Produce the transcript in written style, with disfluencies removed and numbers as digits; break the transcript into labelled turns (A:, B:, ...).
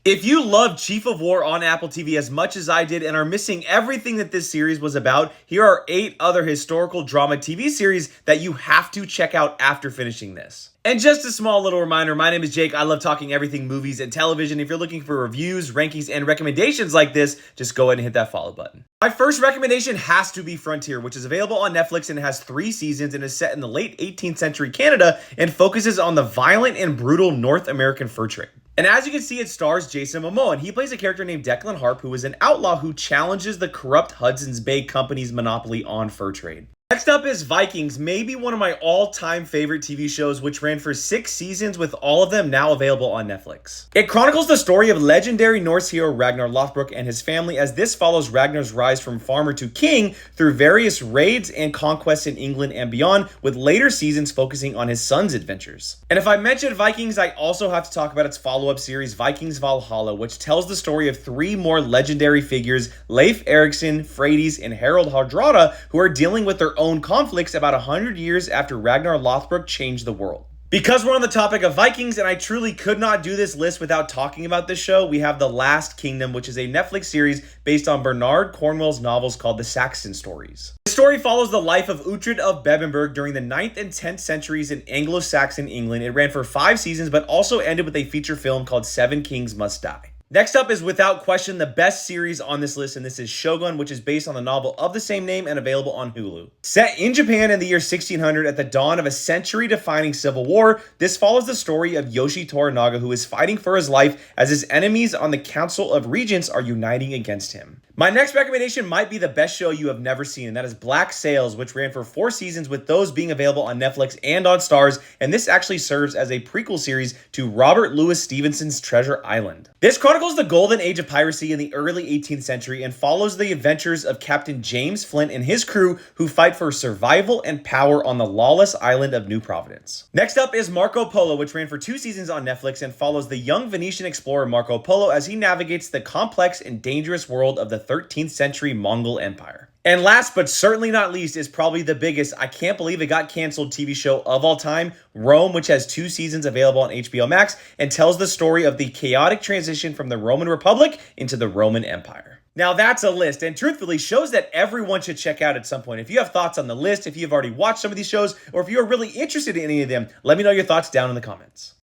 A: If you love Chief of War on Apple TV as much as I did and are missing everything that this series was about, here are 8 other historical drama TV series that you have to check out after finishing this. And just a small little reminder, my name is Jake. I love talking everything movies and television. If you're looking for reviews, rankings, and recommendations like this, just go ahead and hit that follow button. My first recommendation has to be Frontier, which is available on Netflix and has 3 seasons and is set in the late 18th century Canada and focuses on the violent and brutal North American fur trade. And as you can see, it stars Jason Momoa, and he plays a character named Declan Harp, who is an outlaw who challenges the corrupt Hudson's Bay Company's monopoly on fur trade. Next up is Vikings, maybe one of my all-time favorite TV shows, which ran for 6 seasons with all of them now available on Netflix. It chronicles the story of legendary Norse hero Ragnar Lothbrok and his family, as this follows Ragnar's rise from farmer to king through various raids and conquests in England and beyond, with later seasons focusing on his son's adventures. And if I mentioned Vikings, I also have to talk about its follow-up series, Vikings Valhalla, which tells the story of 3 more legendary figures, Leif Erikson, Freydis, and Harald Hardrada, who are dealing with their own conflicts about 100 years after Ragnar Lothbrok changed the world. Because we're on the topic of Vikings, and I truly could not do this list without talking about this show, we have The Last Kingdom, which is a Netflix series based on Bernard Cornwell's novels called The Saxon Stories. The story follows the life of Uhtred of Bebbanburg during the 9th and 10th centuries in Anglo-Saxon England. It ran for 5 seasons, but also ended with a feature film called Seven Kings Must Die. Next up is without question the best series on this list, and this is Shogun, which is based on the novel of the same name and available on Hulu. Set in Japan in the year 1600 at the dawn of a century-defining civil war, this follows the story of Yoshi Toranaga, who is fighting for his life as his enemies on the Council of Regents are uniting against him. My next recommendation might be the best show you have never seen, and that is Black Sails, which ran for 4 seasons, with those being available on Netflix and on Starz, and this actually serves as a prequel series to Robert Louis Stevenson's Treasure Island. This chronicles the golden age of piracy in the early 18th century and follows the adventures of Captain James Flint and his crew, who fight for survival and power on the lawless island of New Providence. Next up is Marco Polo, which ran for 2 seasons on Netflix and follows the young Venetian explorer Marco Polo as he navigates the complex and dangerous world of the 13th century Mongol Empire. And last but certainly not least is probably the biggest, I can't believe it got canceled, TV show of all time, Rome, which has 2 seasons available on HBO Max and tells the story of the chaotic transition from the Roman Republic into the Roman Empire. Now that's a list, and truthfully shows that everyone should check out at some point. If you have thoughts on the list, if you've already watched some of these shows, or if you're really interested in any of them, let me know your thoughts down in the comments.